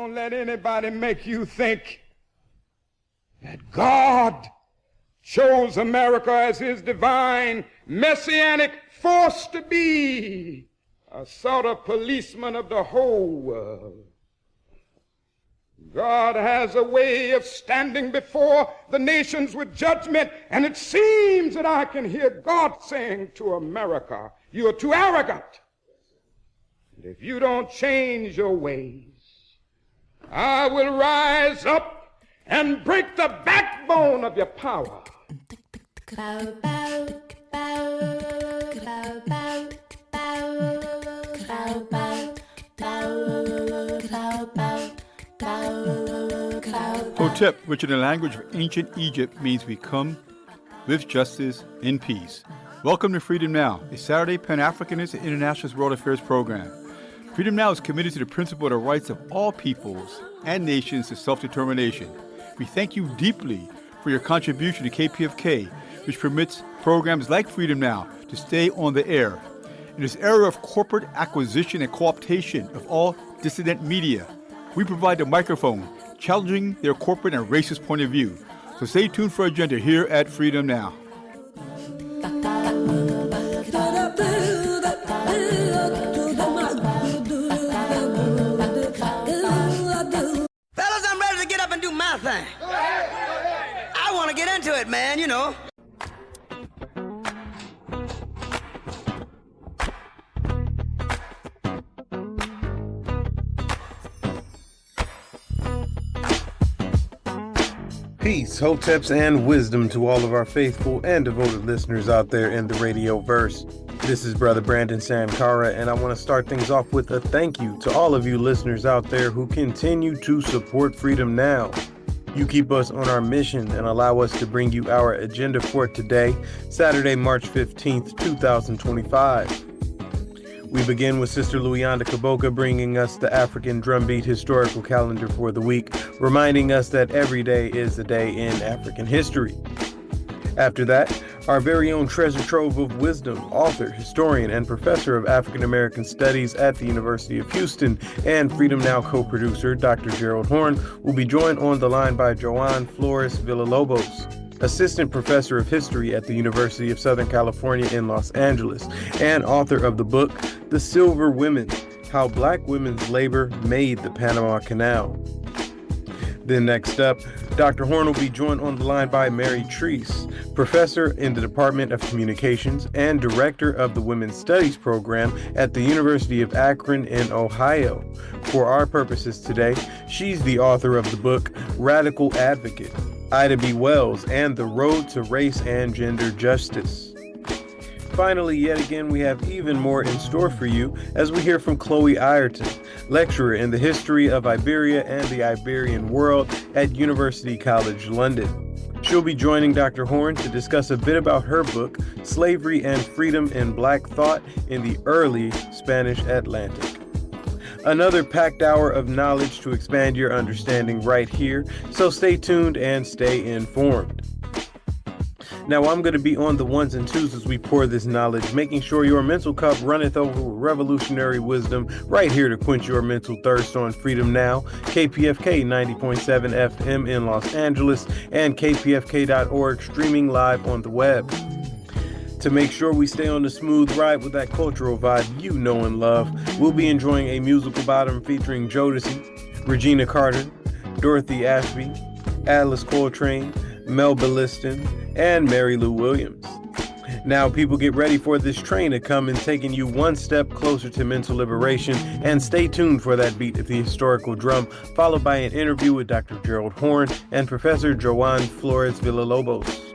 Don't let anybody make you think that God chose America as his divine messianic force to be a sort of policeman of the whole world. God has a way of standing before the nations with judgment, and it seems that I can hear God saying to America, you are too arrogant. And if you don't change your ways, I will rise up and break the backbone of your power. Bow, bow, bow, bow, bow, bow, bow, bow, bow, bow, bow. Hotep, which in the language of ancient Egypt means we come with justice in peace. Welcome to Freedom Now, a Saturday Pan-Africanist and Internationalist World Affairs program. Freedom Now is committed to the principle of the rights of all peoples and nations to self-determination. We thank you deeply for your contribution to KPFK, which permits programs like Freedom Now to stay on the air. In this era of corporate acquisition and co-optation of all dissident media, we provide the microphone, challenging their corporate and racist point of view. So stay tuned for Agenda here at Freedom Now. Fellas, I'm ready to get up and do my thing. I want to get into it, man, you know. Peace, hoteps, and wisdom to all of our faithful and devoted listeners out there in the radio verse. This is Brother Brandon Sankara, and I want to start things off with a thank you to all of you listeners out there who continue to support Freedom Now. You keep us on our mission and allow us to bring you our agenda for today, Saturday, March 15th, 2025. We begin with Sister Luyanda Kaboka bringing us the African Drumbeat historical calendar for the week, reminding us that every day is a day in African history. After that, our very own treasure trove of wisdom, author, historian, and professor of African American Studies at the University of Houston and Freedom Now co-producer Dr. Gerald Horne will be joined on the line by Joan Flores-Villalobos, assistant professor of history at the University of Southern California in Los Angeles, and author of the book, The Silver Women, How Black Women's Labor Made the Panama Canal. Then next up, Dr. Horne will be joined on the line by Mary Triece, professor in the Department of Communications and director of the Women's Studies program at the University of Akron in Ohio. For our purposes today, she's the author of the book, Radical Advocate, Ida B. Wells and the Road to Race and Gender Justice. Finally, yet again, we have even more in store for you as we hear from Chloe Ireton, lecturer in the history of Iberia and the Iberian world at University College London. She'll be joining Dr. Horne to discuss a bit about her book, Slavery and Freedom in Black Thought in the Early Spanish Atlantic. Another packed hour of knowledge to expand your understanding right here, so stay tuned and stay informed. Now, I'm going to be on the ones and twos as we pour this knowledge, making sure your mental cup runneth over with revolutionary wisdom right here to quench your mental thirst on Freedom Now, KPFK 90.7 FM in Los Angeles, and kpfk.org streaming live on the web. To make sure we stay on the smooth ride with that cultural vibe you know and love, we'll be enjoying a musical bottom featuring Jodeci, Regina Carter, Dorothy Ashby, Atlas Coltrane, Melba Liston, and Mary Lou Williams. Now, people, get ready for this train to come and taking you one step closer to mental liberation, and stay tuned for that beat of the historical drum, followed by an interview with Dr. Gerald Horne and Professor Joan Flores-Villalobos.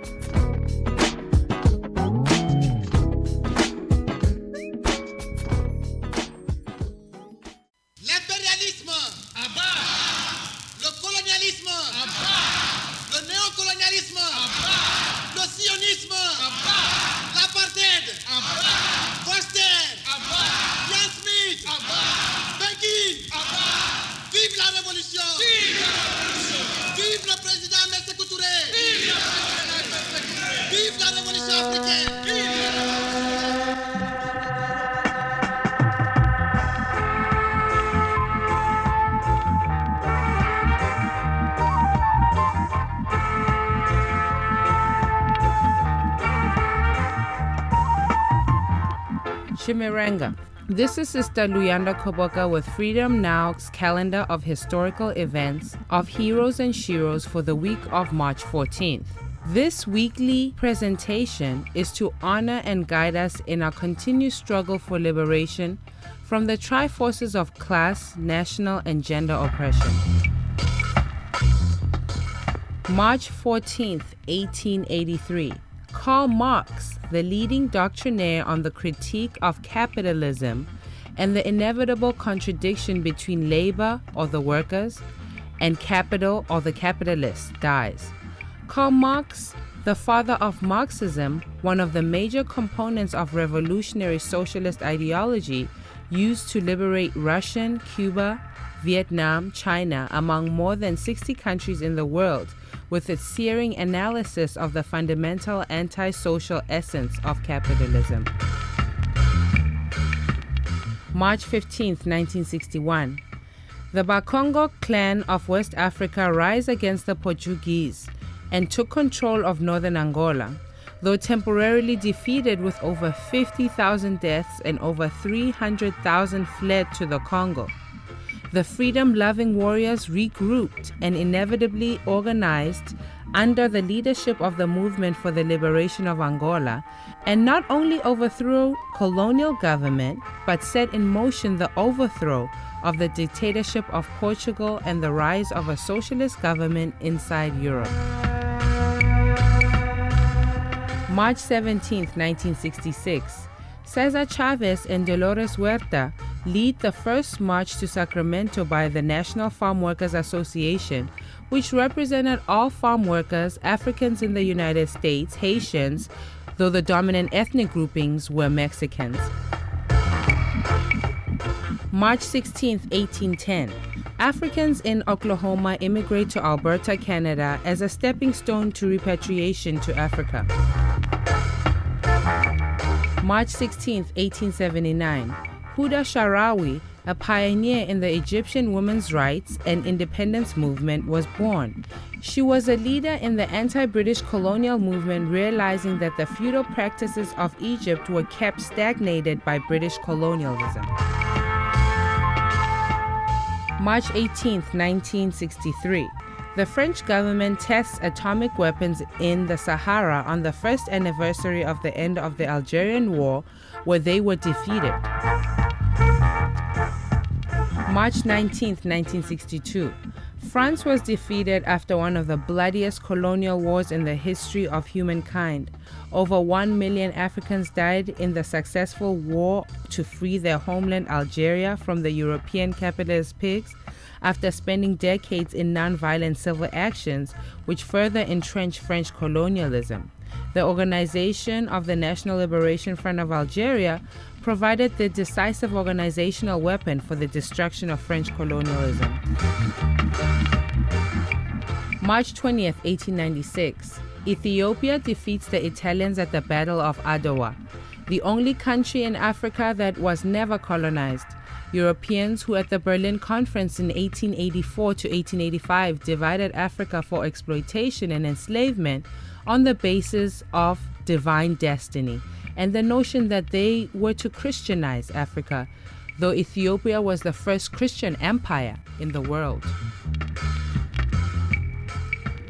Chimiranga. This is Sister Luyanda Koboka with Freedom Now's calendar of historical events of heroes and sheroes for the week of March 14th. This weekly presentation is to honor and guide us in our continued struggle for liberation from the tri-forces of class, national, and gender oppression. March 14th, 1883. Karl Marx, the leading doctrinaire on the critique of capitalism and the inevitable contradiction between labor, or the workers, and capital, or the capitalists, dies. Karl Marx, the father of Marxism, one of the major components of revolutionary socialist ideology used to liberate Russia, Cuba, Vietnam, China, among more than 60 countries in the world, with its searing analysis of the fundamental anti-social essence of capitalism. March 15, 1961. The Bakongo clan of West Africa rise against the Portuguese and took control of northern Angola, though temporarily defeated with over 50,000 deaths and over 300,000 fled to the Congo. The freedom-loving warriors regrouped and inevitably organized under the leadership of the Movement for the Liberation of Angola, and not only overthrew colonial government, but set in motion the overthrow of the dictatorship of Portugal and the rise of a socialist government inside Europe. March 17, 1966. Cesar Chavez and Dolores Huerta lead the first march to Sacramento by the National Farm Workers Association, which represented all farm workers, Africans in the United States, Haitians, though the dominant ethnic groupings were Mexicans. March 16, 1810. Africans in Oklahoma immigrate to Alberta, Canada as a stepping stone to repatriation to Africa. March 16, 1879. Huda Sharawi, a pioneer in the Egyptian women's rights and independence movement, was born. She was a leader in the anti-British colonial movement, realizing that the feudal practices of Egypt were kept stagnated by British colonialism. March 18, 1963. The French government tests atomic weapons in the Sahara on the first anniversary of the end of the Algerian War, where they were defeated. March 19, 1962. France was defeated after one of the bloodiest colonial wars in the history of humankind. Over 1 million Africans died in the successful war to free their homeland Algeria from the European capitalist pigs, after spending decades in non-violent civil actions, which further entrenched French colonialism. The organization of the National Liberation Front of Algeria provided the decisive organizational weapon for the destruction of French colonialism. March 20th, 1896. Ethiopia defeats the Italians at the Battle of Adwa, the only country in Africa that was never colonized. Europeans who at the Berlin Conference in 1884 to 1885 divided Africa for exploitation and enslavement on the basis of divine destiny and the notion that they were to Christianize Africa, though Ethiopia was the first Christian empire in the world.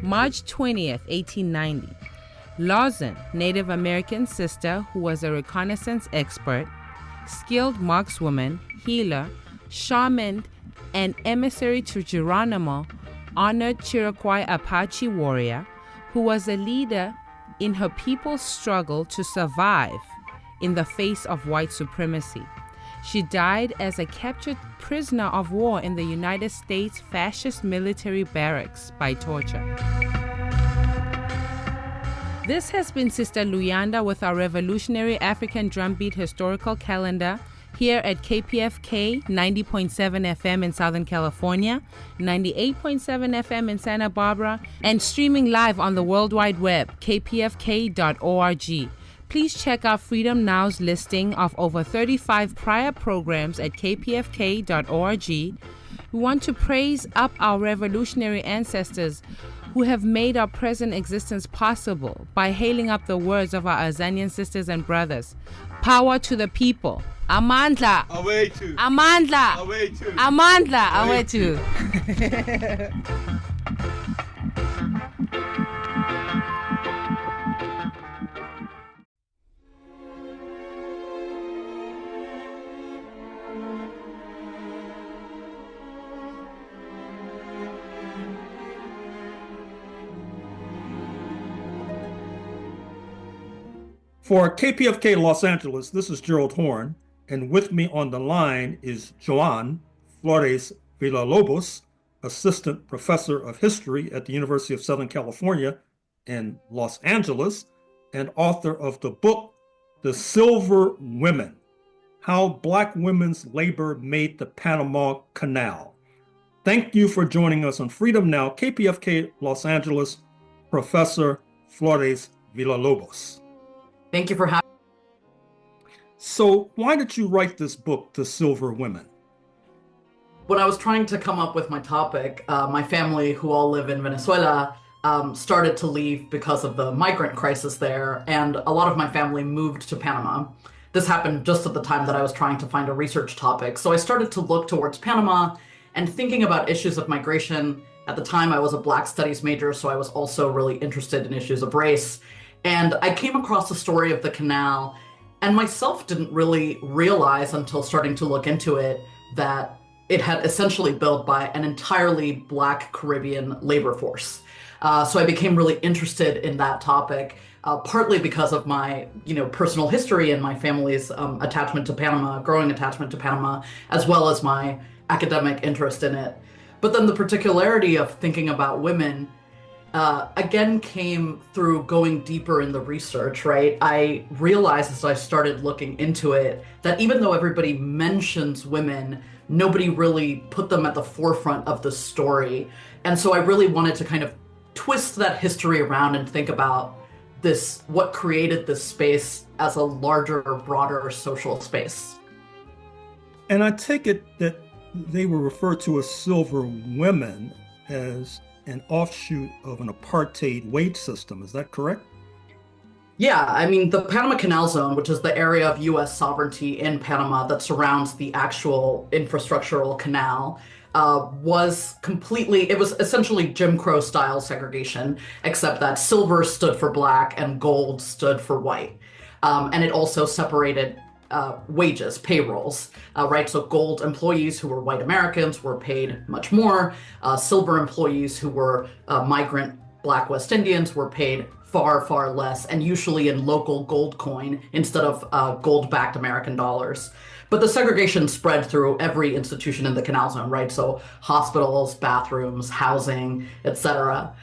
March 20th, 1890. Lawson, Native American sister who was a reconnaissance expert, skilled markswoman, healer, shaman, and emissary to Geronimo, honored Chiriquai Apache warrior who was a leader in her people's struggle to survive in the face of white supremacy. She died as a captured prisoner of war in the United States fascist military barracks by torture. This has been Sister Luyanda with our Revolutionary African Drumbeat Historical Calendar here at KPFK 90.7 FM in Southern California, 98.7 FM in Santa Barbara, and streaming live on the World Wide Web, kpfk.org. Please check out Freedom Now's listing of over 35 prior programs at kpfk.org. We want to praise up our revolutionary ancestors who have made our present existence possible by hailing up the words of our Azanian sisters and brothers. Power to the people. Amandla. Away to. Amandla. Away to. Amandla. Away to. For KPFK Los Angeles, this is Gerald Horne, and with me on the line is Joan Flores-Villalobos, Assistant Professor of History at the University of Southern California in Los Angeles, and author of the book, The Silver Women, How Black Women's Labor Made the Panama Canal. Thank you for joining us on Freedom Now, KPFK Los Angeles, Professor Flores-Villalobos. Thank you for having me. So why did you write this book, The Silver Women? When I was trying to come up with my topic, my family, who all live in Venezuela, started to leave because of the migrant crisis there, and a lot of my family moved to Panama. This happened just at the time that I was trying to find a research topic. So I started to look towards Panama and thinking about issues of migration. At the time, I was a Black Studies major, so I was also really interested in issues of race. And I came across the story of the canal, and myself didn't really realize until starting to look into it that it had essentially built by an entirely Black Caribbean labor force. So I became really interested in that topic, partly because of my, personal history and my family's attachment to Panama, growing attachment to Panama, as well as my academic interest in it. But then the particularity of thinking about women again came through going deeper in the research, right? I realized as I started looking into it that even though everybody mentions women, nobody really put them at the forefront of the story. And so I really wanted to kind of twist that history around and think about this, what created this space as a larger, broader social space. And I take it that they were referred to as silver women as an offshoot of an apartheid wage system. Is that correct? Yeah, I mean, the Panama Canal Zone, which is the area of U.S. sovereignty in Panama that surrounds the actual infrastructural canal, was essentially Jim Crow style segregation, except that silver stood for Black and gold stood for white. And it also separated wages, payrolls, right? So gold employees who were white Americans were paid much more. Silver employees who were migrant Black West Indians were paid far, far less, and usually in local gold coin instead of gold-backed American dollars. But the segregation spread through every institution in the Canal Zone, right? So hospitals, bathrooms, housing, etc.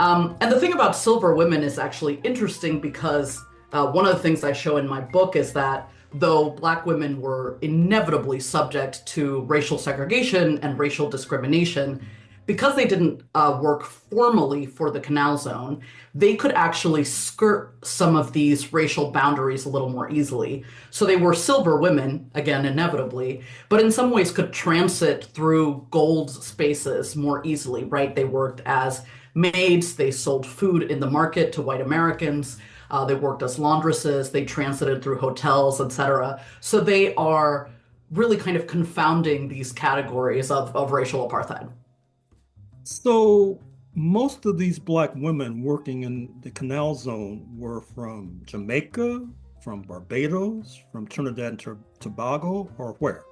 And the thing about silver women is actually interesting because one of the things I show in my book is that though Black women were inevitably subject to racial segregation and racial discrimination, because they didn't work formally for the Canal Zone, they could actually skirt some of these racial boundaries a little more easily. So they were silver women, again, inevitably, but in some ways could transit through gold spaces more easily, right? They worked as maids, they sold food in the market to white Americans, they worked as laundresses, they transited through hotels, etc. So they are really kind of confounding these categories of racial apartheid. So most of these Black women working in the Canal Zone were from Jamaica, from Barbados, from Trinidad and Tobago, or where?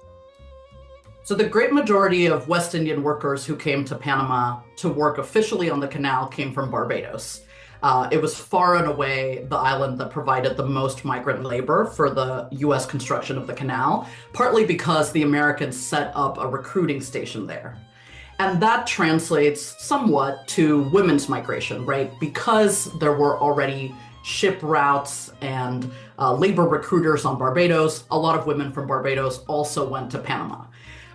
So the great majority of West Indian workers who came to Panama to work officially on the canal came from Barbados. It was far and away the island that provided the most migrant labor for the U.S. construction of the canal, partly because the Americans set up a recruiting station there. And that translates somewhat to women's migration, right? Because there were already ship routes and labor recruiters on Barbados, a lot of women from Barbados also went to Panama.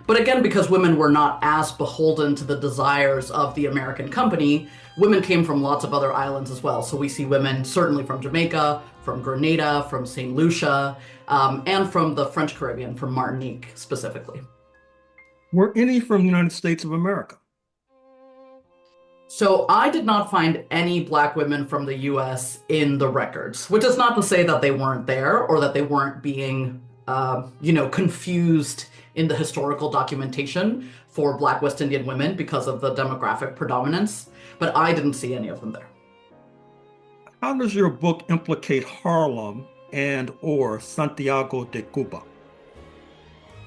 But again, because women were not as beholden to the desires of the American company, women came from lots of other islands as well. So we see women certainly from Jamaica, from Grenada, from St. Lucia, and from the French Caribbean, from Martinique specifically. Were any from the United States of America? So I did not find any Black women from the US in the records, which is not to say that they weren't there or that they weren't being, confused in the historical documentation for Black West Indian women because of the demographic predominance, but I didn't see any of them there. How does your book implicate Harlem and or Santiago de Cuba?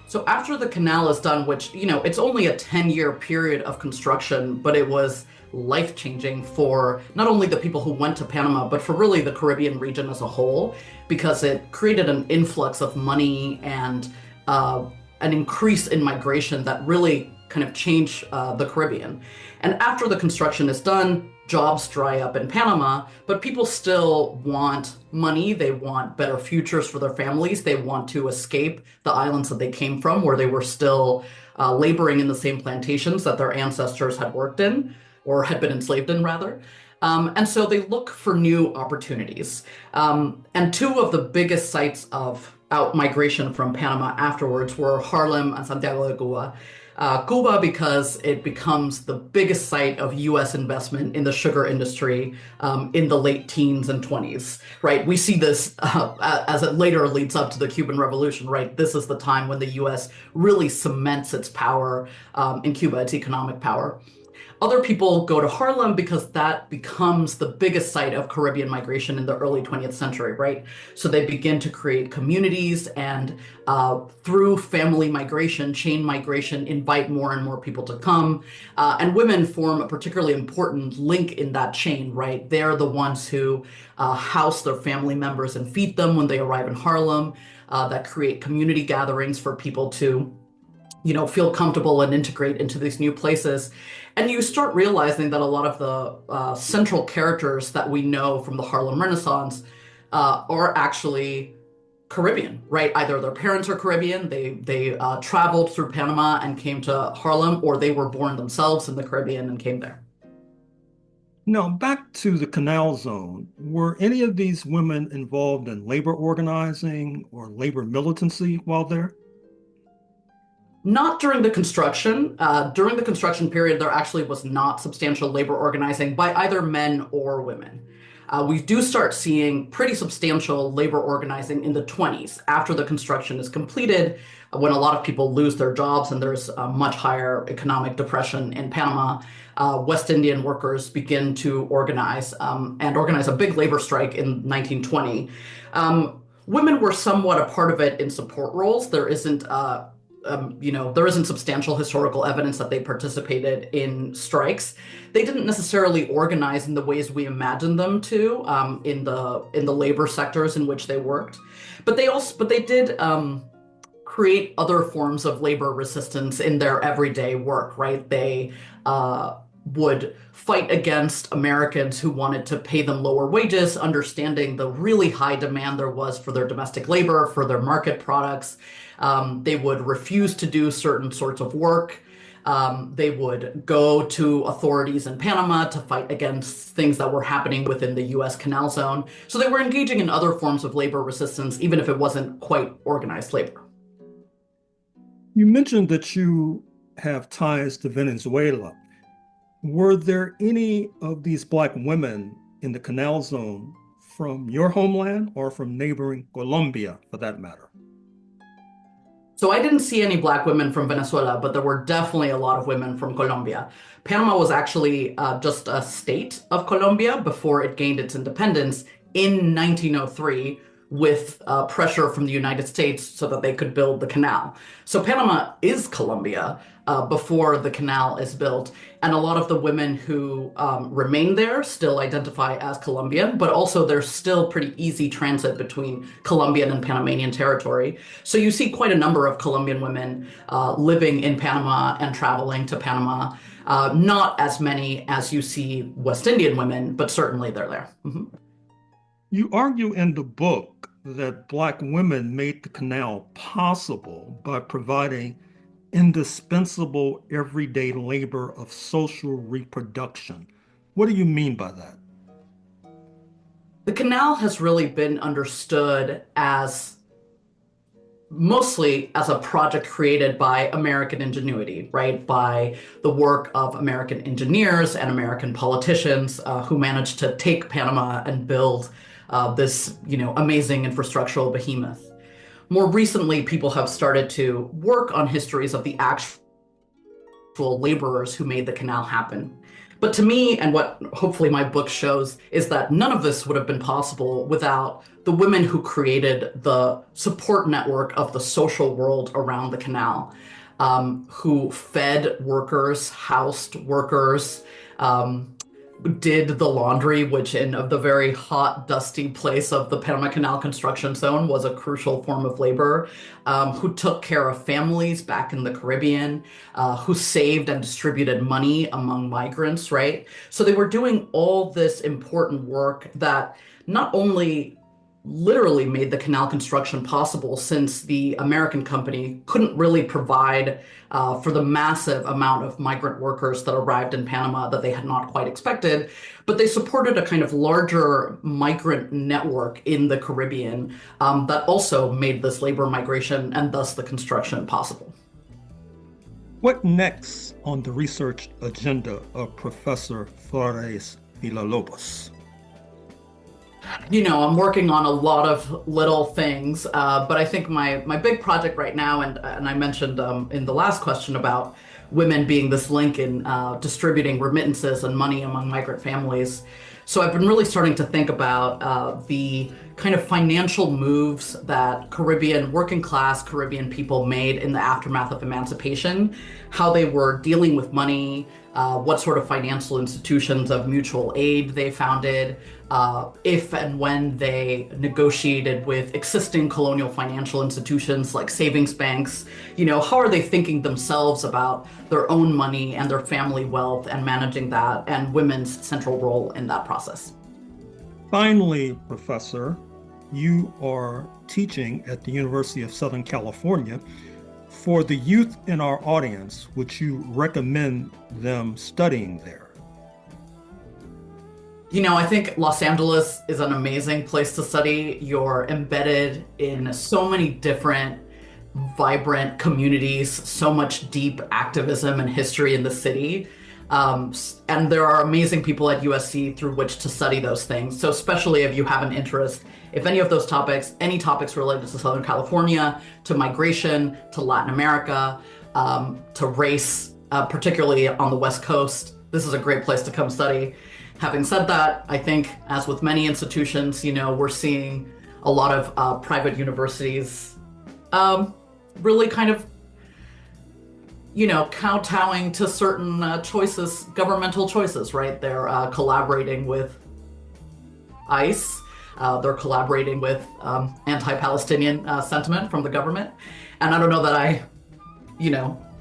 So after the canal is done, which, it's only a 10-year period of construction, but it was life-changing for not only the people who went to Panama, but for really the Caribbean region as a whole, because it created an influx of money and an increase in migration that really kind of changed the Caribbean. And after the construction is done, jobs dry up in Panama, but people still want money. They want better futures for their families. They want to escape the islands that they came from, where they were still laboring in the same plantations that their ancestors had worked in, or had been enslaved in, rather. And so they look for new opportunities. And two of the biggest sites of out migration from Panama afterwards were Harlem and Santiago de Cuba. Cuba, because it becomes the biggest site of U.S. investment in the sugar industry in the late teens and 20s, right? We see this as it later leads up to the Cuban Revolution, right? This is the time when the U.S. really cements its power in Cuba, its economic power. Other people go to Harlem because that becomes the biggest site of Caribbean migration in the early 20th century, right? So they begin to create communities and through family migration, chain migration, invite more and more people to come. And women form a particularly important link in that chain, right? They're the ones who house their family members and feed them when they arrive in Harlem, that create community gatherings for people to feel comfortable and integrate into these new places. And you start realizing that a lot of the central characters that we know from the Harlem Renaissance are actually Caribbean, right? Either their parents are Caribbean, they traveled through Panama and came to Harlem, or they were born themselves in the Caribbean and came there. Now, back to the Canal Zone, were any of these women involved in labor organizing or labor militancy while there? Not during the construction. During the construction period, there actually was not substantial labor organizing by either men or women. We do start seeing pretty substantial labor organizing in the 20s after the construction is completed, when a lot of people lose their jobs and there's a much higher economic depression in Panama. West Indian workers begin to organize and organize a big labor strike in 1920. Women were somewhat a part of it in support roles. There isn't there isn't substantial historical evidence that they participated in strikes. They didn't necessarily organize in the ways we imagined them to in the labor sectors in which they worked, but they did create other forms of labor resistance in their everyday work. Right? They would fight against Americans who wanted to pay them lower wages, understanding the really high demand there was for their domestic labor, for their market products. They would refuse to do certain sorts of work. They would go to authorities in Panama to fight against things that were happening within the U.S. Canal Zone. So they were engaging in other forms of labor resistance, even if it wasn't quite organized labor. You mentioned that you have ties to Venezuela. Were there any of these Black women in the Canal Zone from your homeland or from neighboring Colombia, for that matter? So I didn't see any Black women from Venezuela, but there were definitely a lot of women from Colombia. Panama was actually just a state of Colombia before it gained its independence in 1903 with pressure from the United States so that they could build the canal. So Panama is Colombia before the canal is built. And a lot of the women who remain there still identify as Colombian, but also there's still pretty easy transit between Colombian and Panamanian territory. So you see quite a number of Colombian women living in Panama and traveling to Panama. Not as many as you see West Indian women, but certainly they're there. Mm-hmm. You argue in the book that Black women made the canal possible by providing indispensable everyday labor of social reproduction. What do you mean by that? The canal has really been understood as mostly as a project created by American ingenuity, right? By the work of American engineers and American politicians who managed to take Panama and build this, amazing infrastructural behemoth. More recently, people have started to work on histories of the actual laborers who made the canal happen. But to me, and what hopefully my book shows, is that none of this would have been possible without the women who created the support network of the social world around the canal, who fed workers, housed workers, did the laundry, which in the very hot, dusty place of the Panama Canal construction zone was a crucial form of labor, who took care of families back in the Caribbean, who saved and distributed money among migrants, right? So they were doing all this important work that not only literally made the canal construction possible, since the American company couldn't really provide for the massive amount of migrant workers that arrived in Panama that they had not quite expected, but they supported a kind of larger migrant network in the Caribbean that also made this labor migration and thus the construction possible. What next on the research agenda of Professor Flores-Villalobos? I'm working on a lot of little things, but I think my big project right now, and I mentioned in the last question about women being this link in distributing remittances and money among migrant families. So I've been really starting to think about the kind of financial moves that working class Caribbean people made in the aftermath of emancipation, how they were dealing with money, what sort of financial institutions of mutual aid they founded, if and when they negotiated with existing colonial financial institutions like savings banks. How are they thinking themselves about their own money and their family wealth and managing that, and women's central role in that process. Finally, Professor, you are teaching at the University of Southern California. For the youth in our audience, would you recommend them studying there? I think Los Angeles is an amazing place to study. You're embedded in so many different, vibrant communities, so much deep activism and history in the city. And there are amazing people at USC through which to study those things. So especially if you have an interest, if any of those topics, any topics related to Southern California, to migration, to Latin America, to race, particularly on the West Coast, this is a great place to come study. Having said that, I think, as with many institutions, we're seeing a lot of private universities really kind of, kowtowing to certain governmental choices, right? They're collaborating with ICE. They're collaborating with anti-Palestinian sentiment from the government. And I don't know that I,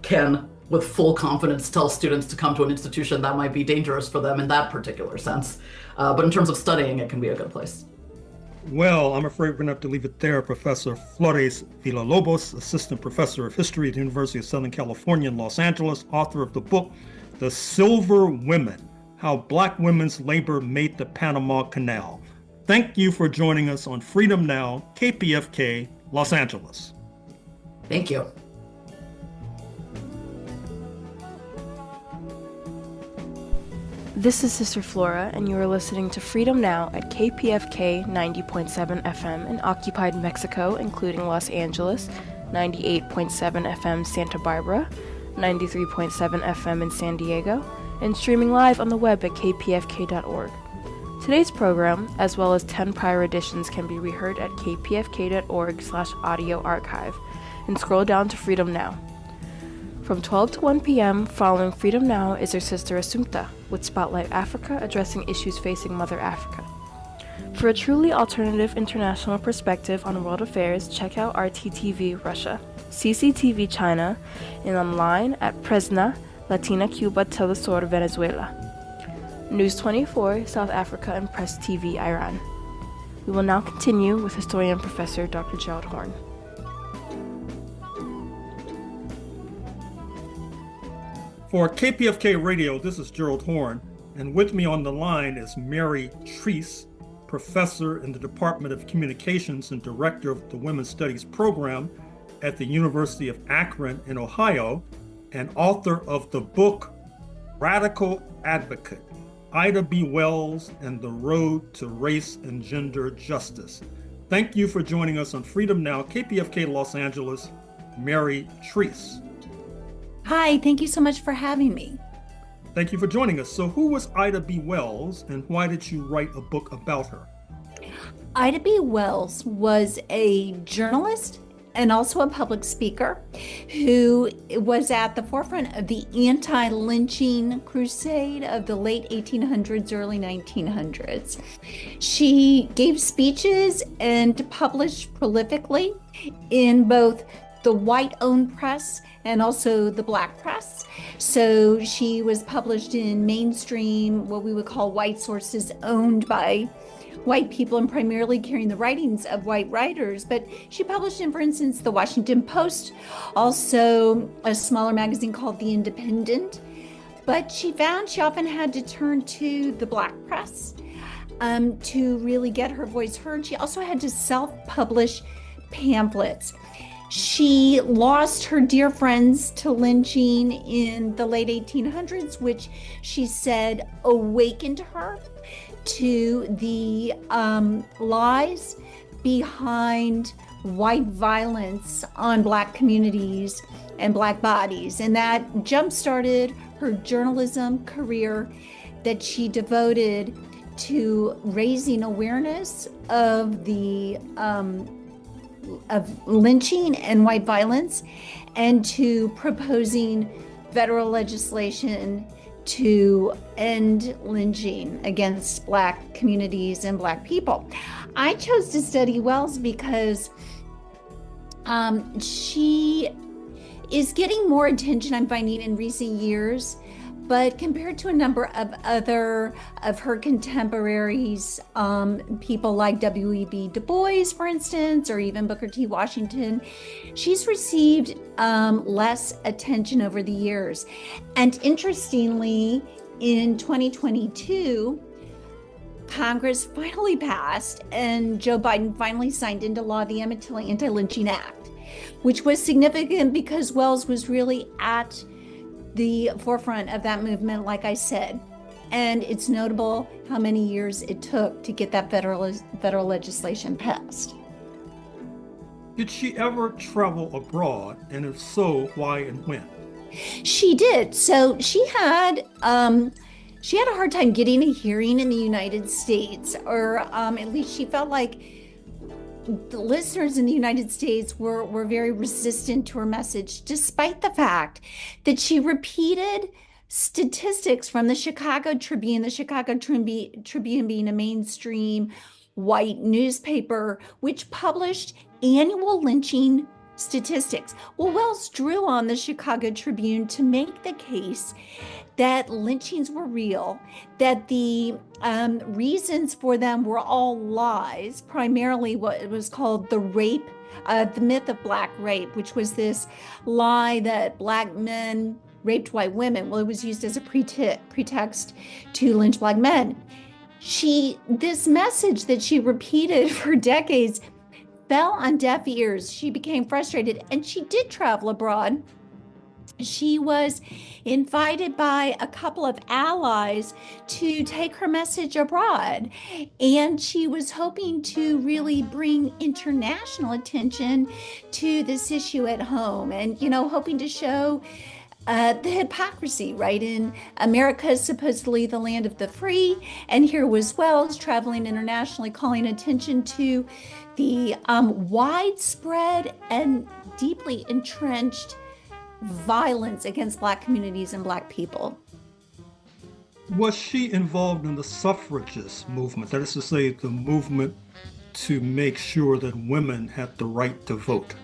can with full confidence tell students to come to an institution that might be dangerous for them in that particular sense. But in terms of studying, it can be a good place. Well, I'm afraid we're going to have to leave it there. Professor Flores-Villalobos, Assistant Professor of History at the University of Southern California in Los Angeles, author of the book, The Silver Women, How Black Women's Labor Made the Panama Canal. Thank you for joining us on Freedom Now, KPFK, Los Angeles. Thank you. This is Sister Flora, and you are listening to Freedom Now at KPFK 90.7 FM in occupied Mexico, including Los Angeles, 98.7 FM Santa Barbara, 93.7 FM in San Diego, and streaming live on the web at kpfk.org. Today's program, as well as 10 prior editions, can be reheard at kpfk.org/audio archive, and scroll down to Freedom Now. From 12 to 1 p.m., following Freedom Now is our sister Assumpta, with Spotlight Africa addressing issues facing Mother Africa. For a truly alternative international perspective on world affairs, check out RTTV Russia, CCTV China, and online at Presna, Latina Cuba Telesur Venezuela, News 24 South Africa, and Press TV Iran. We will now continue with historian Professor Dr. Gerald Horne. For KPFK Radio, this is Gerald Horne, and with me on the line is Mary Triece, professor in the Department of Communications and director of the Women's Studies program at the University of Akron in Ohio and author of the book Radical Advocate, Ida B. Wells and the Road to Race and Gender Justice. Thank you for joining us on Freedom Now, KPFK Los Angeles, Mary Triece. Hi, thank you so much for having me. Thank you for joining us. So who was Ida B. Wells and why did you write a book about her? Ida B. Wells was a journalist and also a public speaker who was at the forefront of the anti-lynching crusade of the late 1800s, early 1900s. She gave speeches and published prolifically in both the white-owned press and also the black press. So she was published in mainstream, what we would call white sources owned by white people and primarily carrying the writings of white writers. But she published in, for instance, the Washington Post, also a smaller magazine called The Independent. But she found she often had to turn to the black press to really get her voice heard. She also had to self-publish pamphlets. She lost her dear friends to lynching in the late 1800s, which she said awakened her to the lies behind white violence on Black communities and Black bodies. And that jump-started her journalism career that she devoted to raising awareness of the of lynching and white violence, and to proposing federal legislation to end lynching against Black communities and Black people. I chose to study Wells because she is getting more attention, I'm finding, in recent years. But compared to a number of other of her contemporaries, people like W.E.B. Du Bois, for instance, or even Booker T. Washington, she's received less attention over the years. And interestingly, in 2022, Congress finally passed and Joe Biden finally signed into law the Emmett Till Anti-Lynching Act, which was significant because Wells was really at the forefront of that movement, like I said. And it's notable how many years it took to get that federal legislation passed. Did she ever travel abroad? And if so, why and when? She did. So she had a hard time getting a hearing in the United States, or at least she felt like the listeners in the United States were very resistant to her message, despite the fact that she repeated statistics from the Chicago Tribune being a mainstream white newspaper, which published annual lynching statistics. Well, Wells drew on the Chicago Tribune to make the case that lynchings were real, that the reasons for them were all lies, primarily what was called the myth of Black rape, which was this lie that Black men raped white women. Well, it was used as a pretext to lynch Black men. This message that she repeated for decades fell on deaf ears. She became frustrated, and she did travel abroad. She was invited by a couple of allies to take her message abroad, and she was hoping to really bring international attention to this issue at home, and hoping to show the hypocrisy, right? In America is supposedly the land of the free, and here was Wells traveling internationally, calling attention to the widespread and deeply entrenched violence against Black communities and Black people. Was she involved in the suffragist movement? That is to say, the movement to make sure that women had the right to vote?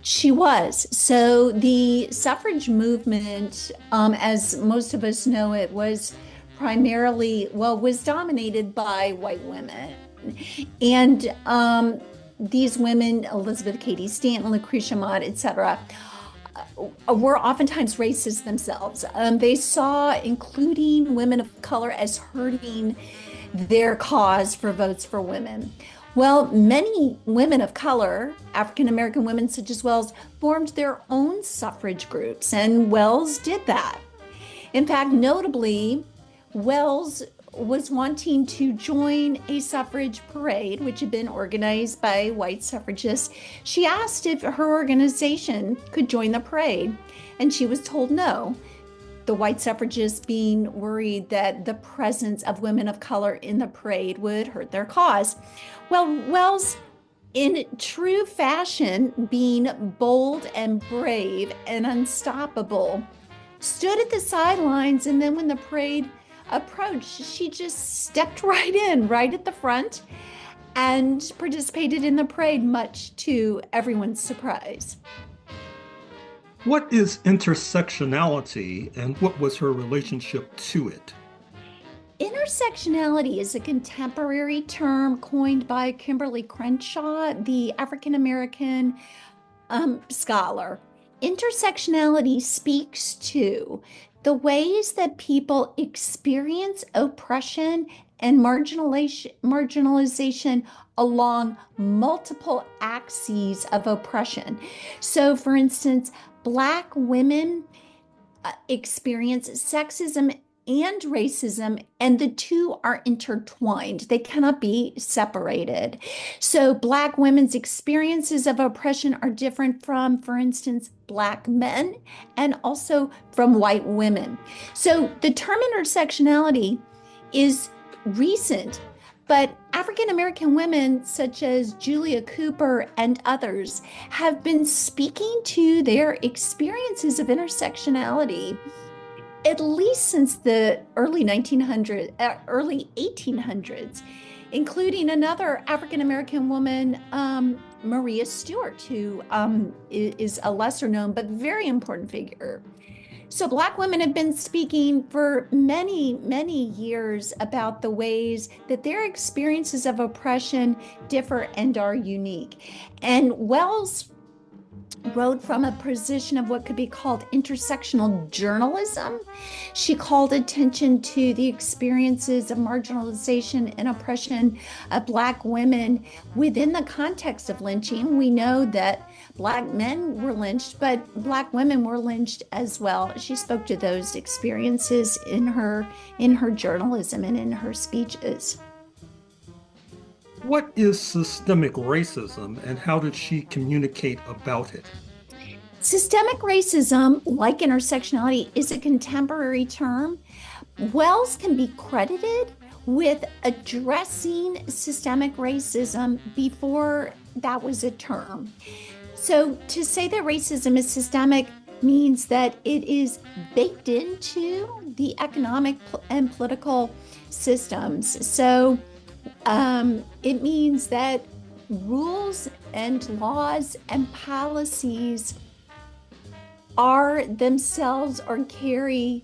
She was. So the suffrage movement, as most of us know it, was dominated by white women. And these women, Elizabeth Cady Stanton, Lucretia Mott, etc., were oftentimes racist themselves. They saw including women of color as hurting their cause for votes for women. Well, many women of color, African American women such as Wells, formed their own suffrage groups, and Wells did that. In fact, notably, Wells was wanting to join a suffrage parade, which had been organized by white suffragists. She asked if her organization could join the parade, and she was told no. The white suffragists being worried that the presence of women of color in the parade would hurt their cause. Well, Wells, in true fashion, being bold and brave and unstoppable, stood at the sidelines, and then when the parade approached, she just stepped right in, right at the front, and participated in the parade, much to everyone's surprise. What is intersectionality, and what was her relationship to it? Intersectionality is a contemporary term coined by Kimberly Crenshaw, the African American scholar. Intersectionality speaks to the ways that people experience oppression and marginalization along multiple axes of oppression. So, for instance, Black women experience sexism and racism, and the two are intertwined. They cannot be separated. So Black women's experiences of oppression are different from, for instance, Black men, and also from white women. So the term intersectionality is recent, but African American women such as Julia Cooper and others have been speaking to their experiences of intersectionality at least since the early 1800s, including another African American woman, Maria Stewart, who is a lesser known but very important figure. So Black women have been speaking for many, many years about the ways that their experiences of oppression differ and are unique. And Wells wrote from a position of what could be called intersectional journalism. She called attention to the experiences of marginalization and oppression of Black women within the context of lynching. We know that Black men were lynched, but Black women were lynched as well. She spoke to those experiences in her journalism and in her speeches. What is systemic racism, and how did she communicate about it? Systemic racism, like intersectionality, is a contemporary term. Wells can be credited with addressing systemic racism before that was a term. So to say that racism is systemic means that it is baked into the economic and political systems. So it means that rules and laws and policies are themselves or carry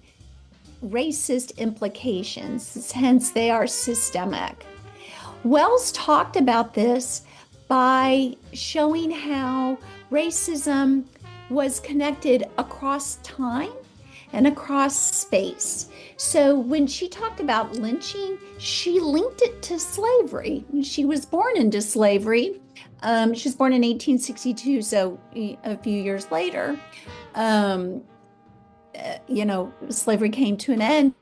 racist implications, hence they are systemic. Wells talked about this by showing how racism was connected across time and across space. So when she talked about lynching, she linked it to slavery. She was born into slavery. She was born in 1862, so a few years later, slavery came to an end.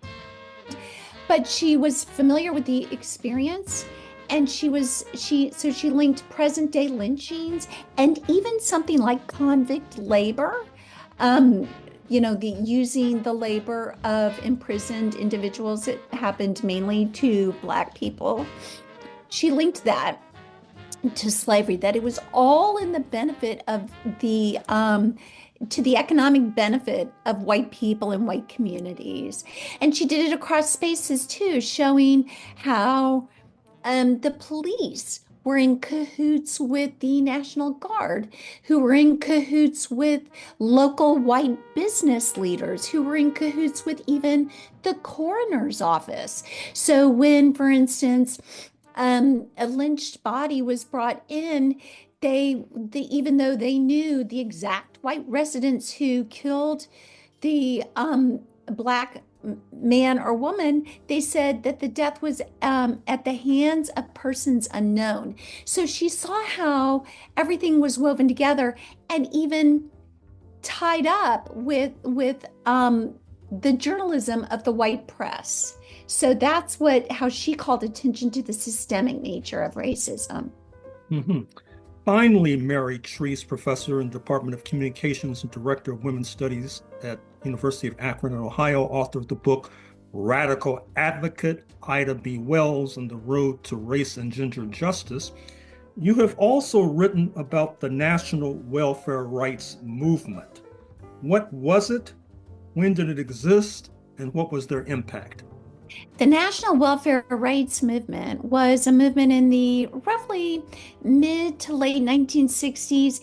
But she was familiar with the experience, and she linked present day lynchings and even something like convict labor. Using the labor of imprisoned individuals. It happened mainly to Black people. She linked that to slavery, that it was all in the benefit of to the economic benefit of white people and white communities. And she did it across spaces too, showing how the police were in cahoots with the National Guard, who were in cahoots with local white business leaders, who were in cahoots with even the coroner's office. So when, for instance, a lynched body was brought in, even though they knew the exact white residents who killed the Black man or woman, they said that the death was at the hands of persons unknown. So she saw how everything was woven together and even tied up with the journalism of the white press. So that's how she called attention to the systemic nature of racism. Mm-hmm. Finally, Mary Triece, professor in the Department of Communications and director of Women's Studies at University of Akron in Ohio, author of the book Radical Advocate, Ida B. Wells and the Road to Race and Gender Justice. You have also written about the national welfare rights movement. What was it? When did it exist? And what was their impact? The National Welfare Rights Movement was a movement in the roughly mid to late 1960s.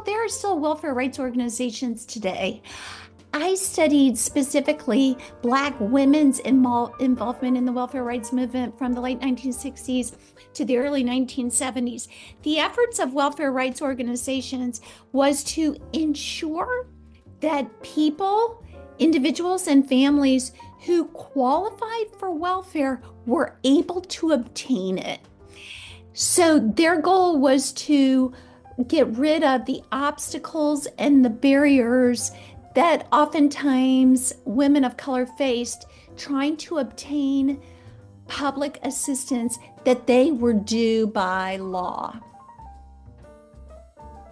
There are still welfare rights organizations today. I studied specifically Black women's involvement in the welfare rights movement from the late 1960s to the early 1970s. The efforts of welfare rights organizations was to ensure that individuals and families who qualified for welfare were able to obtain it. So their goal was to get rid of the obstacles and the barriers that oftentimes women of color faced trying to obtain public assistance that they were due by law.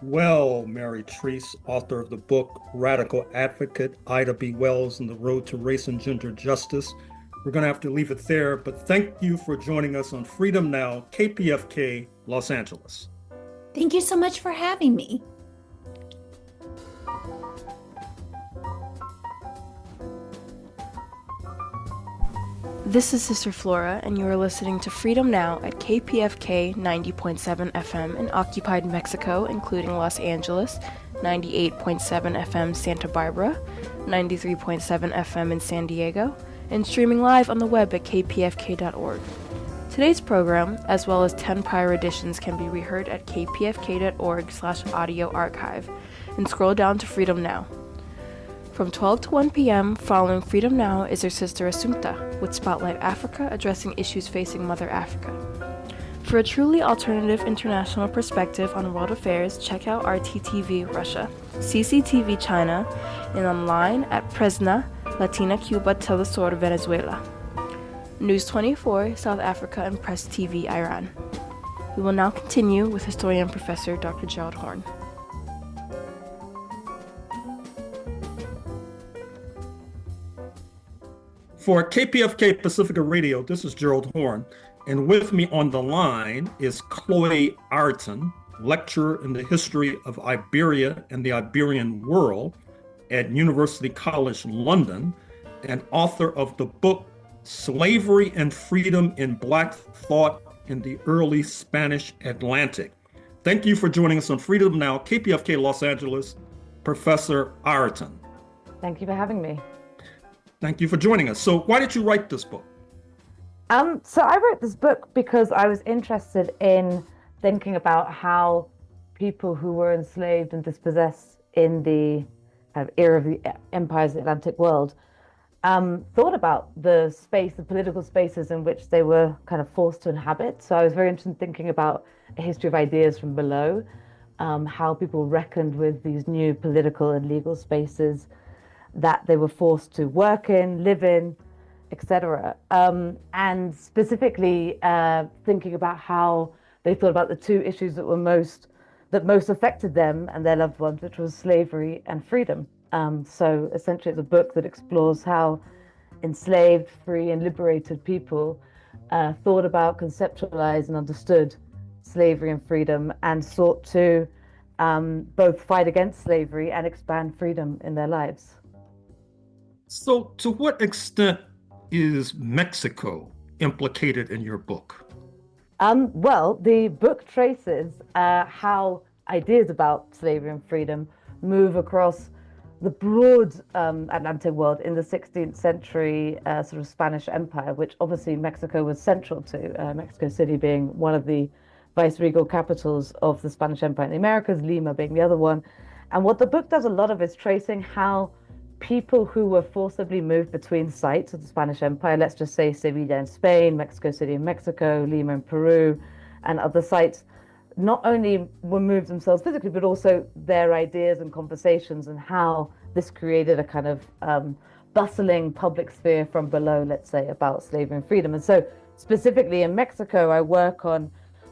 Well, Mary Triece, author of the book Radical Advocate, Ida B. Wells and the Road to Race and Gender Justice, we're going to have to leave it there, but thank you for joining us on Freedom Now, KPFK, Los Angeles. Thank you so much for having me. This is Sister Flora, and you are listening to Freedom Now at KPFK 90.7 FM in occupied Mexico, including Los Angeles, 98.7 FM Santa Barbara, 93.7 FM in San Diego, and streaming live on the web at kpfk.org. Today's program, as well as 10 prior editions, can be reheard at kpfk.org/audio archive, and scroll down to Freedom Now. From 12 to 1 p.m., following Freedom Now is her sister Assumpta, with Spotlight Africa addressing issues facing Mother Africa. For a truly alternative international perspective on world affairs, check out RTTV Russia, CCTV China, and online at Presna, Latina Cuba Telesur Venezuela, News 24, South Africa, and Press TV Iran. We will now continue with historian Professor Dr. Gerald Horne. For KPFK Pacifica Radio, this is Gerald Horne, and with me on the line is Chloe Ireton, lecturer in the history of Iberia and the Iberian world at University College London, and author of the book Slavery and Freedom in Black Thought in the Early Spanish Atlantic. Thank you for joining us on Freedom Now, KPFK Los Angeles, Professor Ireton. Thank you for having me. Thank you for joining us. So why did you write this book? So I wrote this book because I was interested in thinking about how people who were enslaved and dispossessed in the era of the empires of the Atlantic world thought about the political spaces in which they were kind of forced to inhabit. So I was very interested in thinking about a history of ideas from below, how people reckoned with these new political and legal spaces that they were forced to work in, live in, etc. And specifically thinking about how they thought about the two issues that most affected them and their loved ones, which was slavery and freedom. So essentially it's a book that explores how enslaved, free and liberated people thought about, conceptualized and understood slavery and freedom, and sought to both fight against slavery and expand freedom in their lives. So to what extent is Mexico implicated in your book? Well, the book traces how ideas about slavery and freedom move across the broad Atlantic world in the 16th century sort of Spanish Empire, which obviously Mexico was central to, Mexico City being one of the viceregal capitals of the Spanish Empire in the Americas, Lima being the other one. And what the book does a lot of is tracing how people who were forcibly moved between sites of the Spanish Empire, let's just say Sevilla in Spain, Mexico City in Mexico, Lima in Peru, and other sites, not only were moved themselves physically, but also their ideas and conversations, and how this created a kind of bustling public sphere from below, let's say, about slavery and freedom. And so specifically in Mexico, I work on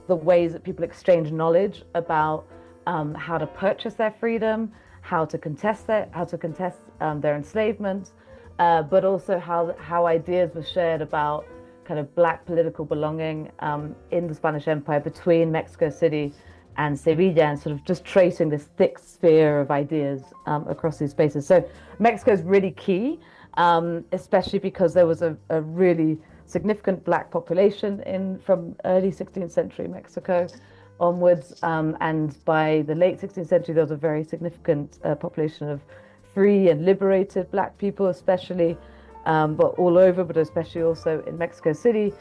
the ways that people exchange knowledge about how to purchase their freedom, how to contest their enslavement, but also how ideas were shared about kind of Black political belonging in the Spanish Empire between Mexico City and Sevilla, and sort of just tracing this thick sphere of ideas across these spaces. So Mexico is really key, especially because there was a really significant Black population from early 16th century Mexico onwards, and by the late 16th century there was a very significant population of free and liberated Black people, especially, but all over, but especially also in Mexico City,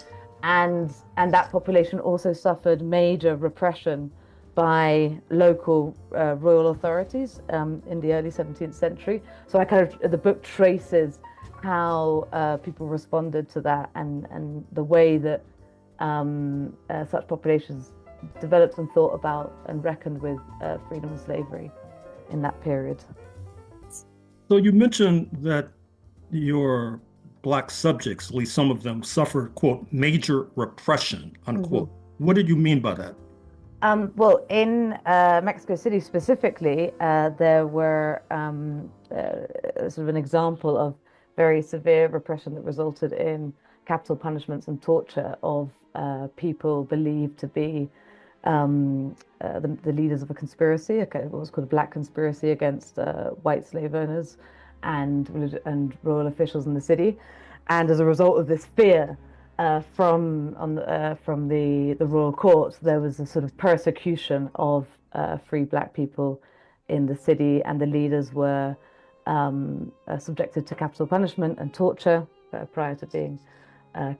and that population also suffered major repression by local royal authorities in the early 17th century. So the book traces how people responded to that, and the way that such populations developed and thought about and reckoned with freedom and slavery in that period. So you mentioned that your Black subjects, at least some of them, suffered, quote, major repression, unquote. Mm-hmm. What did you mean by that? Well, in Mexico City specifically, there were sort of an example of very severe repression that resulted in capital punishments and torture of people believed to be the leaders of a conspiracy, what was called a Black conspiracy against white slave owners and royal officials in the city. And as a result of this fear from the royal courts, there was a sort of persecution of free Black people in the city, and the leaders were subjected to capital punishment and torture prior to being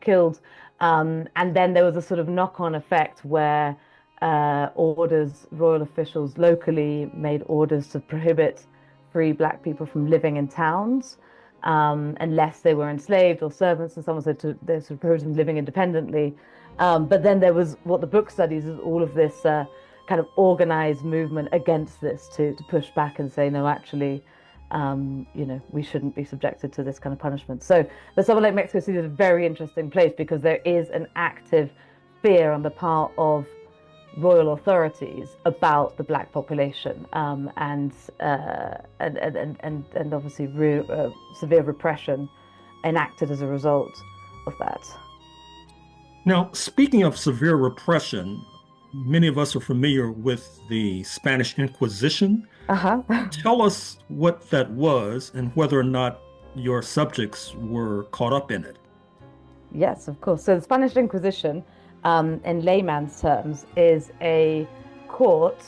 killed. And then there was a sort of knock-on effect where royal officials locally made orders to prohibit free Black people from living in towns unless they were enslaved or servants, and someone said they sort of prohibited them living independently. But then there was, what the book studies is all of this kind of organized movement against this to push back and say, no, actually, we shouldn't be subjected to this kind of punishment. So, but somewhere like Mexico City is a very interesting place because there is an active fear on the part of royal authorities about the Black population, and obviously severe repression enacted as a result of that. Now, speaking of severe repression, many of us are familiar with the Spanish Inquisition. Tell us what that was and whether or not your subjects were caught up in it. Yes, of course. So the Spanish Inquisition, in layman's terms, is a court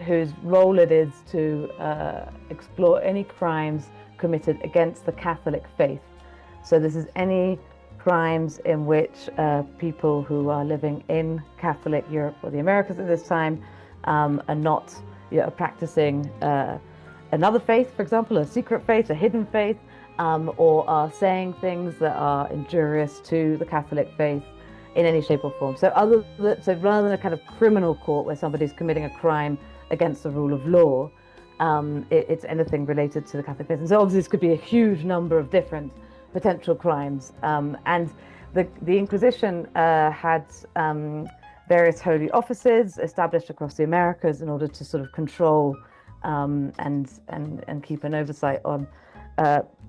whose role it is to explore any crimes committed against the Catholic faith. So this is any crimes in which people who are living in Catholic Europe or the Americas at this time are not practicing another faith, for example, a secret faith, a hidden faith, or are saying things that are injurious to the Catholic faith in any shape or form. So rather than a kind of criminal court where somebody's committing a crime against the rule of law, it's anything related to the Catholic faith. And so obviously this could be a huge number of different potential crimes. And the Inquisition had various holy offices established across the Americas in order to sort of control and keep an oversight on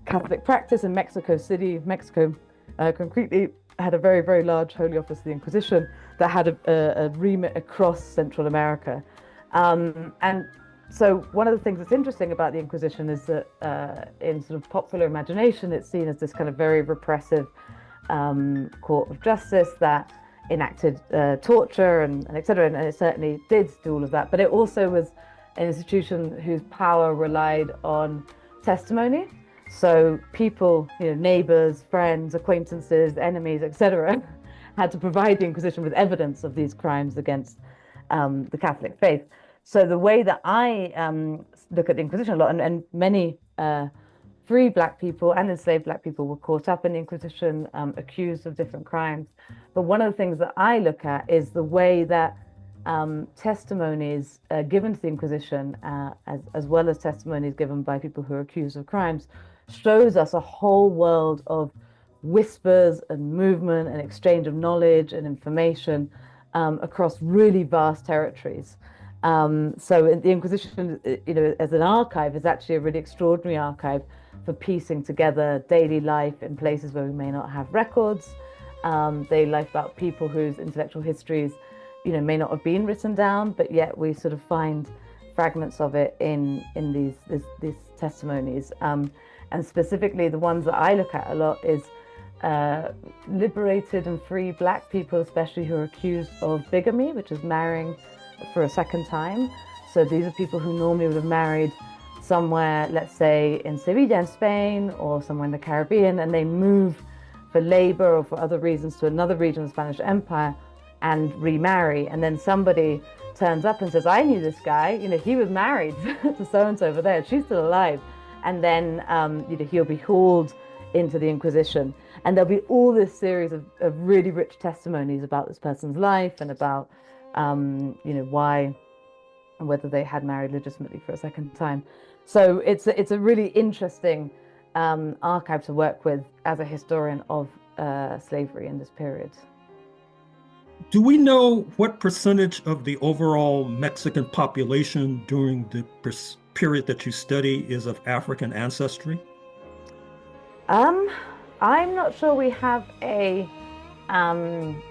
Catholic practice. In Mexico City, Mexico concretely had a very, very large holy office of the Inquisition that had a remit across Central America. And so one of the things that's interesting about the Inquisition is that in sort of popular imagination, it's seen as this kind of very repressive court of justice that enacted torture and et cetera, and it certainly did do all of that. But it also was an institution whose power relied on testimony. So people, neighbors, friends, acquaintances, enemies, etc., had to provide the Inquisition with evidence of these crimes against the Catholic faith. So the way that I look at the Inquisition a lot, and many free Black people and enslaved Black people were caught up in the Inquisition, accused of different crimes. But one of the things that I look at is the way that testimonies given to the Inquisition, as well as testimonies given by people who are accused of crimes, shows us a whole world of whispers and movement and exchange of knowledge and information across really vast territories. So the Inquisition, as an archive, is actually a really extraordinary archive for piecing together daily life in places where we may not have records, daily life about people whose intellectual histories, may not have been written down, but yet we sort of find fragments of it in these testimonies. And specifically, the ones that I look at a lot is liberated and free Black people, especially who are accused of bigamy, which is marrying for a second time. So these are people who normally would have married somewhere, let's say in Sevilla in Spain or somewhere in the Caribbean, and they move for labor or for other reasons to another region of the Spanish Empire and remarry. And then somebody turns up and says, I knew this guy, he was married to so-and-so over there, she's still alive. And then he'll be hauled into the Inquisition. And there'll be all this series of really rich testimonies about this person's life and about why and whether they had married legitimately for a second time. So it's a really interesting archive to work with as a historian of slavery in this period. Do we know what percentage of the overall Mexican population during the period that you study is of African ancestry? I'm not sure we have anything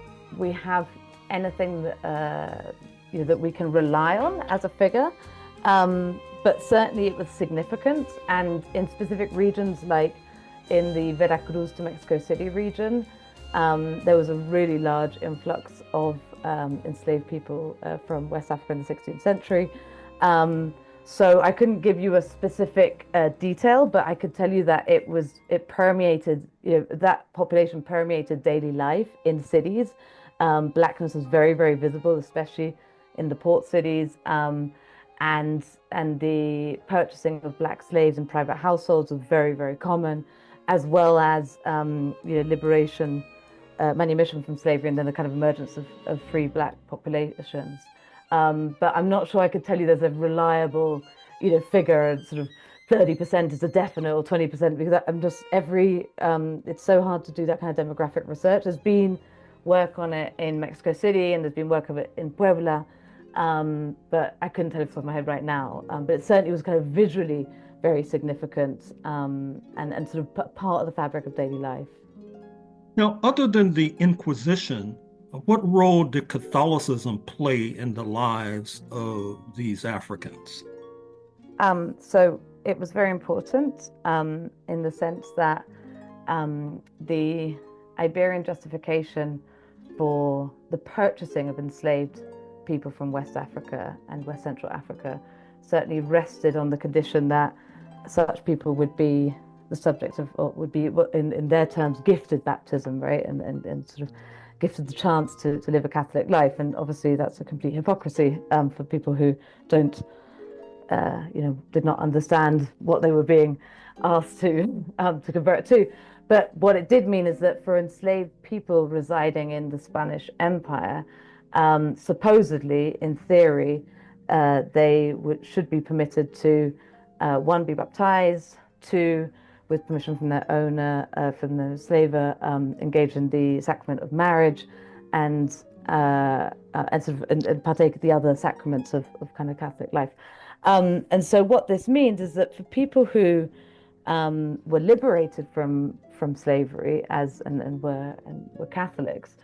that that we can rely on as a figure, but certainly it was significant. And in specific regions, like in the Veracruz to Mexico City region, there was a really large influx of enslaved people from West Africa in the 16th century. So I couldn't give you a specific detail, but I could tell you that it permeated, that population permeated daily life in cities. Blackness was very, very visible, especially in the port cities, and the purchasing of Black slaves in private households was very, very common, as well as liberation, manumission from slavery, and then the kind of emergence of free Black populations. But I'm not sure I could tell you there's a reliable, figure, sort of 30% is a definite or 20%, because I'm just it's so hard to do that kind of demographic research. There's been work on it in Mexico City and there's been work of it in Puebla, but I couldn't tell you off the top of my head right now. But it certainly was kind of visually very significant and sort of part of the fabric of daily life. Now, other than the Inquisition, what role did Catholicism play in the lives of these Africans? So it was very important in the sense that the Iberian justification for the purchasing of enslaved people from West Africa and West Central Africa certainly rested on the condition that such people would be the subject of, or would be, in their terms, gifted baptism, right? And sort of gifted the chance to live a Catholic life. And obviously that's a complete hypocrisy for people who don't, did not understand what they were being asked to convert to. But what it did mean is that for enslaved people residing in the Spanish Empire, supposedly, in theory, they should be permitted to, one, be baptized, two, with permission from their owner, from the slaver, engage in the sacrament of marriage, and partake of the other sacraments of kind of Catholic life. And so what this means is that for people who were liberated from slavery and were Catholics,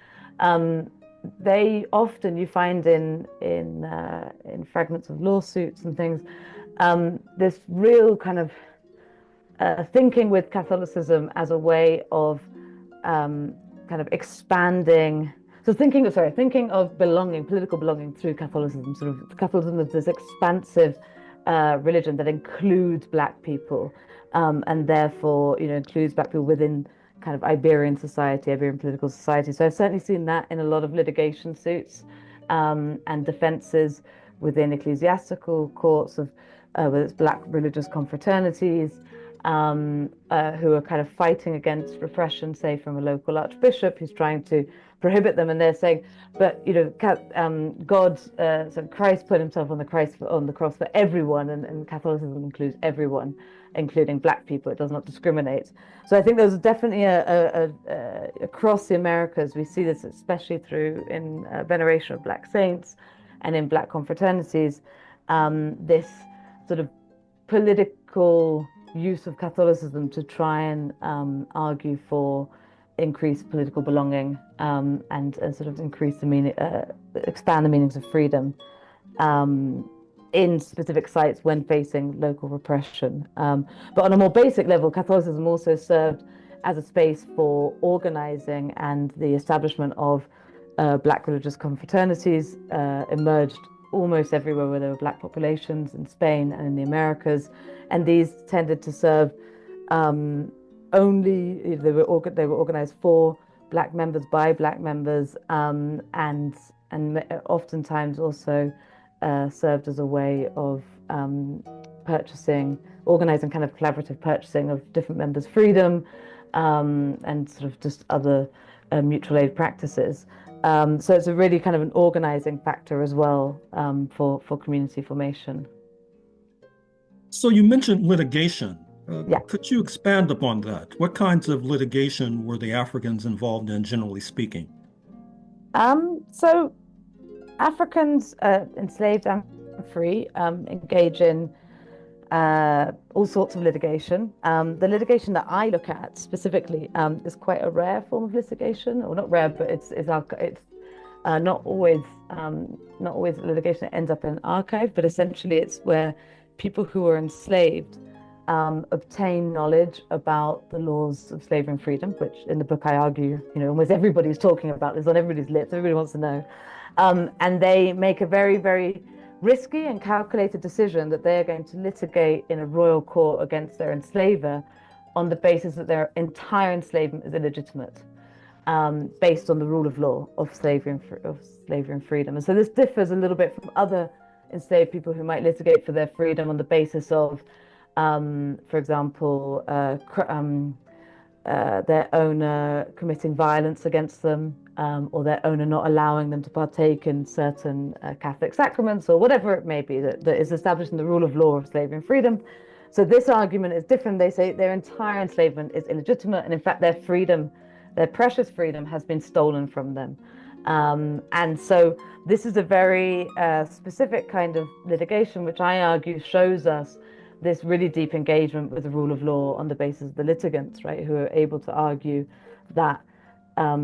they often, you find in fragments of lawsuits and things, this real kind of thinking with Catholicism as a way of kind of expanding. So thinking of belonging, political belonging through Catholicism. Sort of Catholicism is this expansive religion that includes Black people, and therefore, includes Black people within kind of Iberian society, Iberian political society. So I've certainly seen that in a lot of litigation suits and defenses within ecclesiastical courts of whether it's Black religious confraternities. who are kind of fighting against repression, say from a local archbishop who's trying to prohibit them, and they're saying, but God, so Christ put himself on the cross for everyone, and Catholicism includes everyone, including Black people. It does not discriminate. So I think there's definitely across the Americas we see this, especially through in veneration of Black saints and in Black confraternities, this sort of political use of Catholicism to try and argue for increased political belonging and sort of increase the meaning, expand the meanings of freedom in specific sites when facing local repression. But on a more basic level, Catholicism also served as a space for organizing, and the establishment of Black religious confraternities emerged almost everywhere where there were Black populations, in Spain and in the Americas, and these tended to serve only, they were organized for Black members by Black members, and oftentimes also served as a way of organizing kind of collaborative purchasing of different members' freedom, and sort of just other mutual aid practices. So it's a really kind of an organizing factor as well for community formation. So you mentioned litigation. Yeah. Could you expand upon that? What kinds of litigation were the Africans involved in, generally speaking? So Africans, enslaved and free, engage in all sorts of litigation. The litigation that I look at specifically is quite a rare form of litigation, or not rare, but it's not always litigation that ends up in an archive, but essentially it's where people who were enslaved obtain knowledge about the laws of slavery and freedom, which in the book I argue, almost everybody's talking about this, on everybody's lips, everybody wants to know. And they make a very, very risky and calculated decision that they are going to litigate in a royal court against their enslaver on the basis that their entire enslavement is illegitimate, based on the rule of law of slavery and freedom. And so this differs a little bit from other enslaved people who might litigate for their freedom on the basis of, for example, their owner committing violence against them, or their owner not allowing them to partake in certain Catholic sacraments, or whatever it may be that is established in the rule of law of slavery and freedom. So this argument is different. They say their entire enslavement is illegitimate, and in fact their freedom, their precious freedom, has been stolen from them. And so this is a very specific kind of litigation, which I argue shows us this really deep engagement with the rule of law on the basis of the litigants, right, who are able to argue that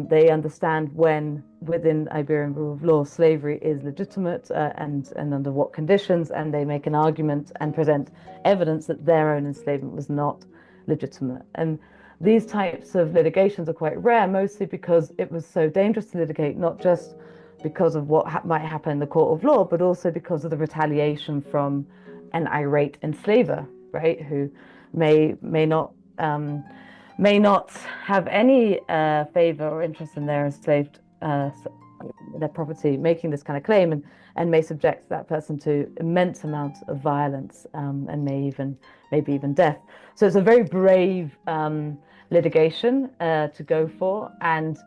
they understand when, within Iberian rule of law, slavery is legitimate, and under what conditions, and they make an argument and present evidence that their own enslavement was not legitimate. And these types of litigations are quite rare, mostly because it was so dangerous to litigate, not just because of what might happen in the court of law, but also because of the retaliation from an irate enslaver, right, who may not have any favor or interest in their enslaved their property, making this kind of claim, and may subject that person to immense amounts of violence, and maybe even death. So it's a very brave litigation to go for, and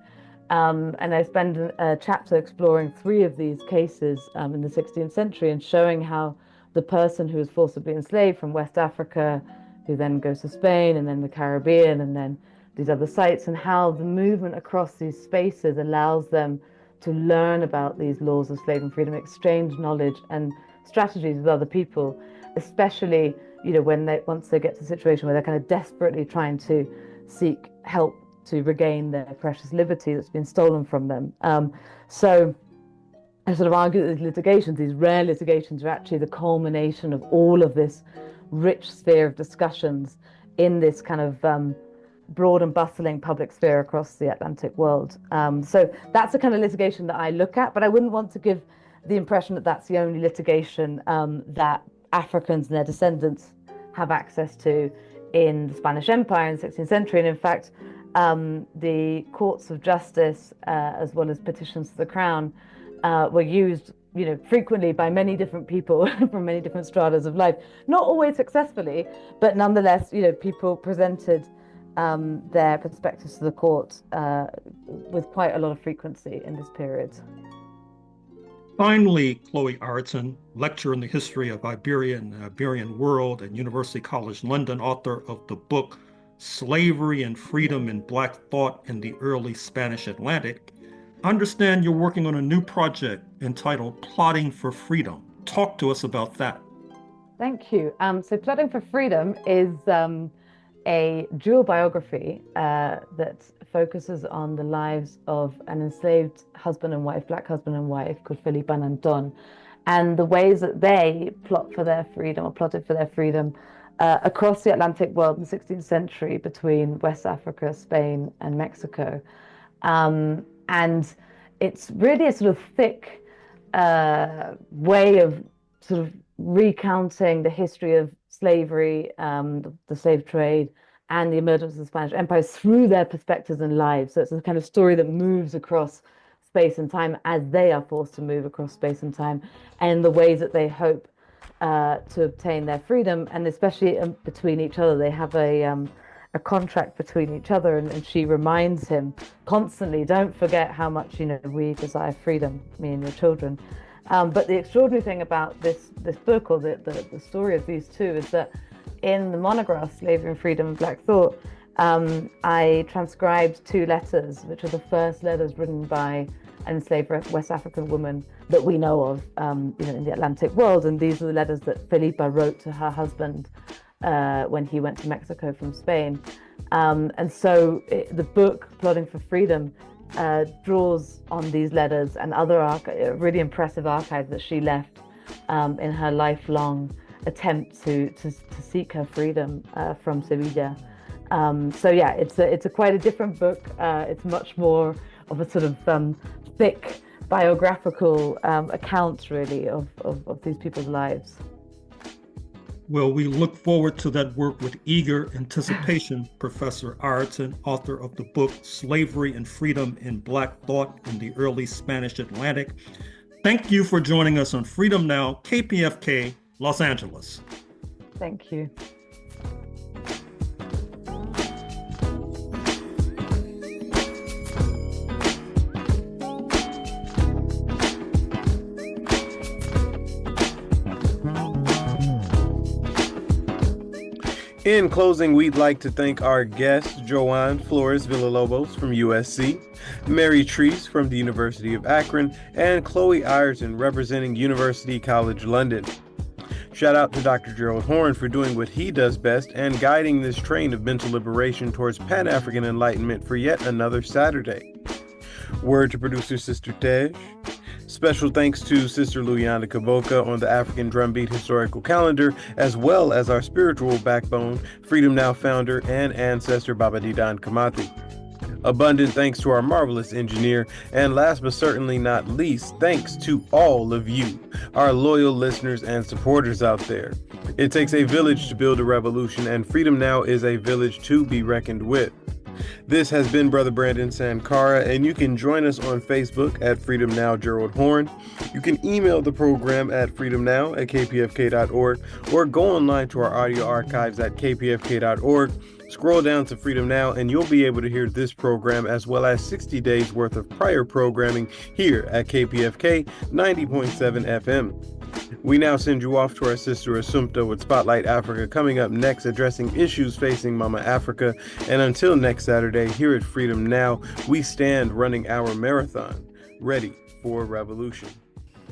I spend a chapter exploring 3 of these cases in the 16th century, and showing how the person who is forcibly enslaved from West Africa, who then goes to Spain and then the Caribbean and then these other sites, and how the movement across these spaces allows them to learn about these laws of slavery and freedom, exchange knowledge and strategies with other people, especially once they get to a situation where they're kind of desperately trying to seek help to regain their precious liberty that's been stolen from them. So I sort of argue that these litigations, these rare litigations, are actually the culmination of all of this rich sphere of discussions in this kind of broad and bustling public sphere across the Atlantic world. So that's the kind of litigation that I look at, but I wouldn't want to give the impression that that's the only litigation that Africans and their descendants have access to in the Spanish Empire in the 16th century. And in fact, the courts of justice, as well as petitions to the crown, were used frequently by many different people from many different stratas of life, not always successfully, but nonetheless, people presented their perspectives to the court with quite a lot of frequency in this period. Finally, Chloe Ireton, lecturer in the history of Iberia and the Iberian world at University College London, author of the book Slavery and Freedom in Black Thought in the Early Spanish Atlantic. I understand you're working on a new project entitled Plotting for Freedom. Talk to us about that. Thank you. So Plotting for Freedom is a dual biography that focuses on the lives of an enslaved husband and wife, black husband and wife, called Felipe and Anton, and the ways that they plotted for their freedom across the Atlantic world in the 16th century between West Africa, Spain, and Mexico. And it's really a sort of thick way of sort of recounting the history of slavery, the slave trade, and the emergence of the Spanish Empire through their perspectives and lives. So it's a kind of story that moves across space and time as they are forced to move across space and time, and the ways that they hope to obtain their freedom, and especially between each other. They have a contract between each other, and she reminds him constantly, don't forget how much we desire freedom, me and your children. But the extraordinary thing about this book, or the story of these two, is that in the monograph Slavery and Freedom and Black Thought, I transcribed 2 letters, which are the first letters written by an enslaved West African woman that we know of, in the Atlantic world. And these are the letters that Felipa wrote to her husband when he went to Mexico from Spain. And so the book, Plotting for Freedom, draws on these letters and other really impressive archives that she left in her lifelong attempt to seek her freedom from Sevilla. So yeah, it's quite a different book. It's much more of a sort of thick biographical account, really, of these people's lives. Well, we look forward to that work with eager anticipation, Professor Ireton, author of the book Slavery and Freedom in Black Thought in the Early Spanish Atlantic. Thank you for joining us on Freedom Now, KPFK, Los Angeles. Thank you. In closing, we'd like to thank our guests, Joan Flores-Villalobos from USC, Mary Triece from the University of Akron, and Chloe Ireton representing University College London. Shout out to Dr. Gerald Horne for doing what he does best and guiding this train of mental liberation towards Pan-African enlightenment for yet another Saturday. Word to producer Sister Tej. Special thanks to Sister Luyanda Kaboka on the African Drumbeat Historical Calendar, as well as our spiritual backbone, Freedom Now founder and ancestor Babadidan Kamati. Abundant thanks to our marvelous engineer, and last but certainly not least, thanks to all of you, our loyal listeners and supporters out there. It takes a village to build a revolution, and Freedom Now is a village to be reckoned with. This has been Brother Brandon Sankara, and you can join us on Facebook at Freedom Now Gerald Horne. You can email the program at freedomnow@kpfk.org, or go online to our audio archives at kpfk.org. Scroll down to Freedom Now, and you'll be able to hear this program as well as 60 days worth of prior programming here at KPFK 90.7 FM. We now send you off to our sister Assumpta with Spotlight Africa coming up next, addressing issues facing Mama Africa. And until next Saturday, here at Freedom Now, we stand running our marathon, ready for revolution.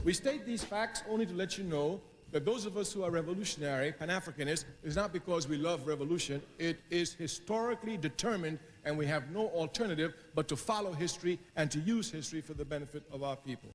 We state these facts only to let you know that those of us who are revolutionary, Pan-Africanists, is not because we love revolution. It is historically determined, and we have no alternative but to follow history and to use history for the benefit of our people.